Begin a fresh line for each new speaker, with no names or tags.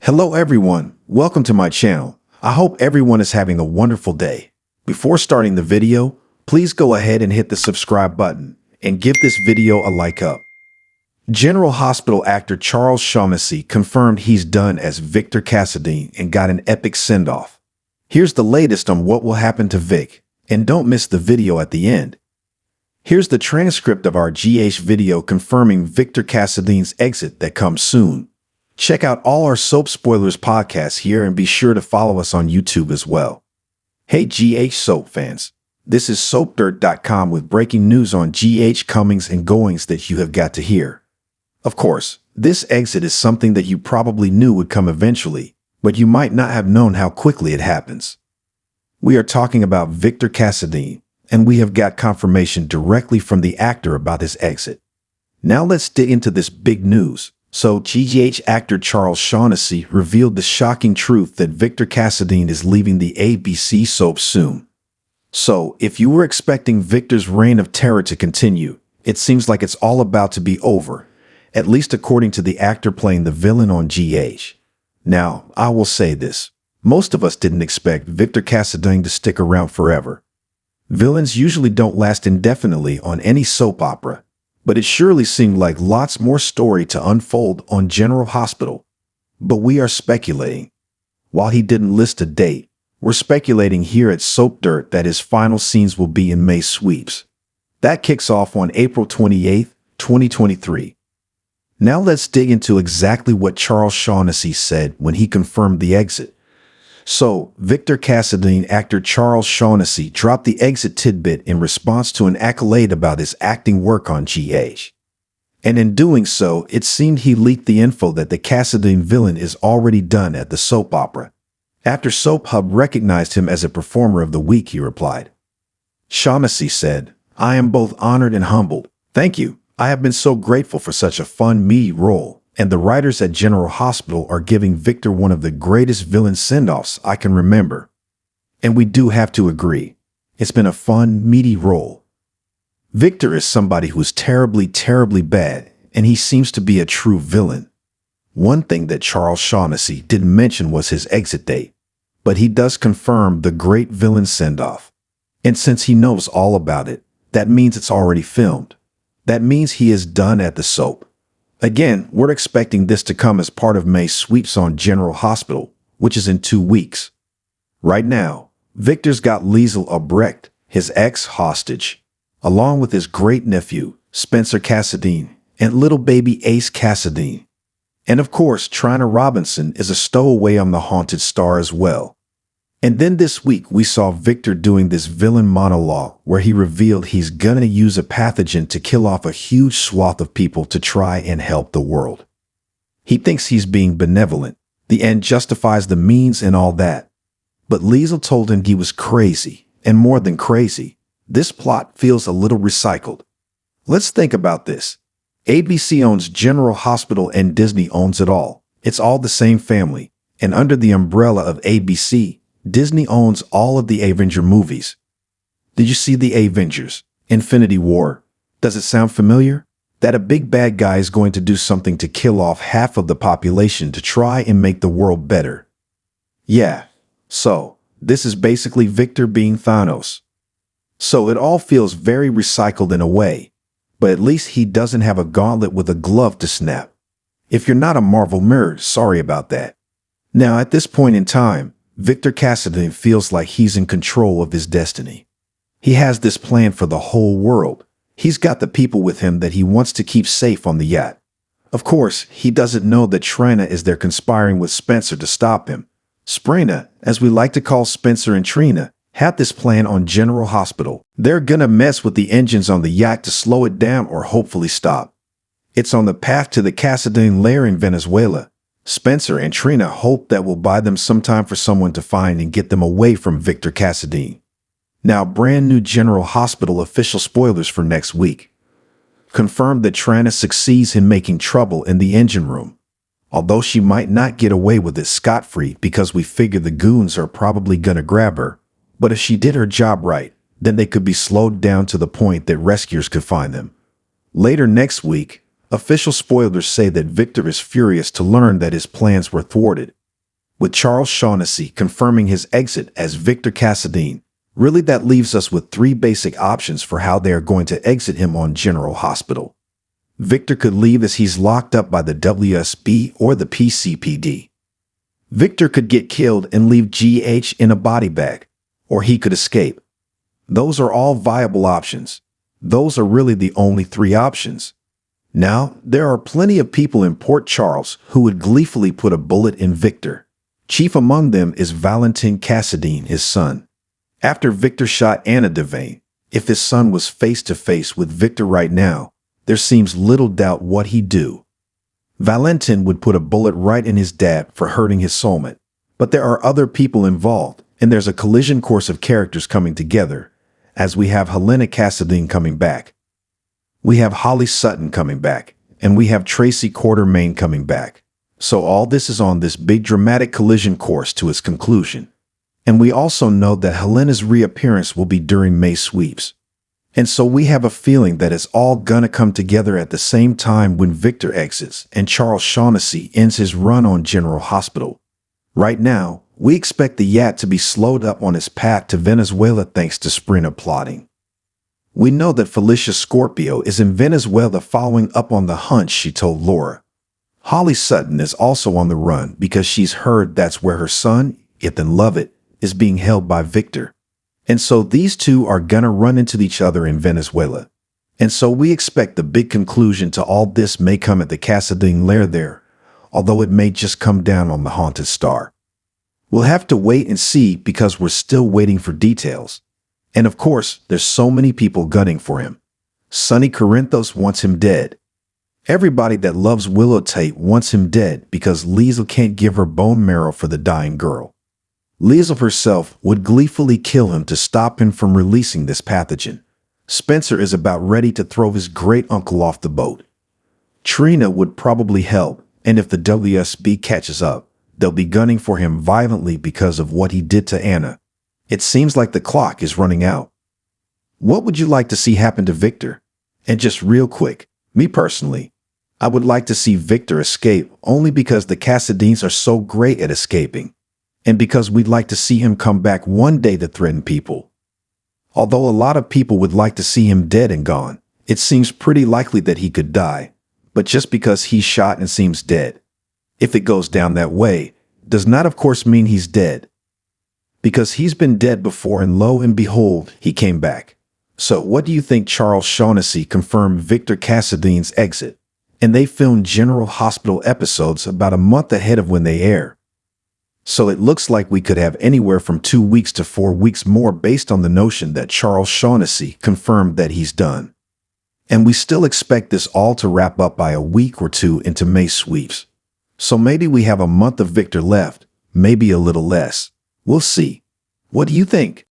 Hello everyone, welcome to my channel. I hope everyone is having a wonderful day. Before starting the video, please go ahead and hit the subscribe button and give this video a like up. General Hospital actor Charles Shaughnessy confirmed he's done as Victor Cassadine and got an epic send-off. Here's the latest on what will happen to Vic, and don't miss the video at the end. Here's the transcript of our GH video confirming Victor Cassadine's exit that comes soon. Check out all our Soap Spoilers podcasts here and be sure to follow us on YouTube as well. Hey GH Soap fans, this is SoapDirt.com with breaking news on GH comings and goings that you have got to hear. Of course, this exit is something that you probably knew would come eventually, but you might not have known how quickly it happens. We are talking about Victor Cassadine, and we have got confirmation directly from the actor about his exit. Now let's dig into this big news. So, GH actor Charles Shaughnessy revealed the shocking truth that Victor Cassadine is leaving the ABC soap soon. So, if you were expecting Victor's reign of terror to continue, it seems like it's all about to be over, at least according to the actor playing the villain on GH. Now, I will say this. Most of us didn't expect Victor Cassadine to stick around forever. Villains usually don't last indefinitely on any soap opera, but it surely seemed like lots more story to unfold on General Hospital. But we are speculating. While he didn't list a date, we're speculating here at Soap Dirt that his final scenes will be in May Sweeps. That kicks off on April 28th, 2023. Now let's dig into exactly what Charles Shaughnessy said when he confirmed the exit. So, Victor Cassadine actor Charles Shaughnessy dropped the exit tidbit in response to an accolade about his acting work on GH. And in doing so, it seemed he leaked the info that the Cassadine villain is already done at the soap opera. After Soap Hub recognized him as a performer of the week, he replied. Shaughnessy said, "I am both honored and humbled. Thank you. I have been so grateful for such a fun, meaty role. And the writers at General Hospital are giving Victor one of the greatest villain send-offs I can remember. And we do have to agree. It's been a fun, meaty role. Victor is somebody who's terribly, terribly bad, and he seems to be a true villain." One thing that Charles Shaughnessy didn't mention was his exit date, but he does confirm the great villain send-off. And since he knows all about it, that means it's already filmed. That means he is done at the soap. Again, we're expecting this to come as part of May Sweeps on General Hospital, which is in 2 weeks. Right now, Victor's got Liesl Albrecht, his ex-hostage, along with his great-nephew, Spencer Cassadine, and little baby Ace Cassadine. And of course, Trina Robinson is a stowaway on the Haunted Star as well. And then this week, we saw Victor doing this villain monologue where he revealed he's gonna use a pathogen to kill off a huge swath of people to try and help the world. He thinks he's being benevolent. The end justifies the means and all that. But Liesl told him he was crazy, and more than crazy. This plot feels a little recycled. Let's think about this. ABC owns General Hospital and Disney owns it all. It's all the same family, and under the umbrella of ABC, Disney owns all of the Avenger movies. Did you see the Avengers? Infinity War? Does it sound familiar? That a big bad guy is going to do something to kill off half of the population to try and make the world better. Yeah, so this is basically Victor being Thanos. So it all feels very recycled in a way, but at least he doesn't have a gauntlet with a glove to snap. If you're not a Marvel nerd, sorry about that. Now at this point in time, Victor Cassadine feels like he's in control of his destiny. He has this plan for the whole world. He's got the people with him that he wants to keep safe on the yacht. Of course, he doesn't know that Trina is there conspiring with Spencer to stop him. Sprina, as we like to call Spencer and Trina, had this plan on General Hospital. They're gonna mess with the engines on the yacht to slow it down or hopefully stop. It's on the path to the Cassadine lair in Venezuela. Spencer and Trina hope that will buy them some time for someone to find and get them away from Victor Cassadine. Now, brand new General Hospital official spoilers for next week. Confirmed that Trina succeeds in making trouble in the engine room. Although she might not get away with it scot-free because we figure the goons are probably gonna grab her. But if she did her job right, then they could be slowed down to the point that rescuers could find them. Later next week, official spoilers say that Victor is furious to learn that his plans were thwarted. with Charles Shaughnessy confirming his exit as Victor Cassadine. Really, that leaves us with three basic options for how they are going to exit him on General Hospital. Victor could leave as he's locked up by the WSB or the PCPD. Victor could get killed and leave GH in a body bag, or he could escape. Those are all viable options. Those are really the only three options. Now, there are plenty of people in Port Charles who would gleefully put a bullet in Victor. Chief among them is Valentin Cassadine, his son. After Victor shot Anna Devane, if his son was face to face with Victor right now, there seems little doubt what he'd do. Valentin would put a bullet right in his dad for hurting his soulmate. But there are other people involved, and there's a collision course of characters coming together, as we have Helena Cassadine coming back. We have Holly Sutton coming back, and we have Tracy Quartermain coming back. So all this is on this big dramatic collision course to its conclusion. And we also know that Helena's reappearance will be during May sweeps. And so we have a feeling that it's all gonna come together at the same time when Victor exits and Charles Shaughnessy ends his run on General Hospital. Right now, we expect the yacht to be slowed up on its path to Venezuela thanks to Sprina plotting. We know that Felicia Scorpio is in Venezuela following up on the hunch she told Laura. Holly Sutton is also on the run because she's heard that's where her son, Ethan Lovett, is being held by Victor. And so these two are gonna run into each other in Venezuela. And so we expect the big conclusion to all this may come at the Cassadine lair there, although it may just come down on the Haunted Star. We'll have to wait and see because we're still waiting for details. And of course, there's so many people gunning for him. Sonny Corinthos wants him dead. Everybody that loves Willow Tate wants him dead because Liesl can't give her bone marrow for the dying girl. Liesl herself would gleefully kill him to stop him from releasing this pathogen. Spencer is about ready to throw his great-uncle off the boat. Trina would probably help, and if the WSB catches up, they'll be gunning for him violently because of what he did to Anna. It seems like the clock is running out. What would you like to see happen to Victor? And just real quick, me personally, I would like to see Victor escape only because the Cassadines are so great at escaping, and because we'd like to see him come back one day to threaten people. Although a lot of people would like to see him dead and gone, it seems pretty likely that he could die, but just because he's shot and seems dead, if it goes down that way, does not of course mean he's dead. Because he's been dead before and lo and behold, he came back. So what do you think Charles Shaughnessy confirmed Victor Cassadine's exit? And they filmed General Hospital episodes about a month ahead of when they air. So it looks like we could have anywhere from 2 weeks to 4 weeks more based on the notion that Charles Shaughnessy confirmed that he's done. And we still expect this all to wrap up by a week or two into May sweeps. So maybe we have a month of Victor left, maybe a little less. We'll see. What do you think?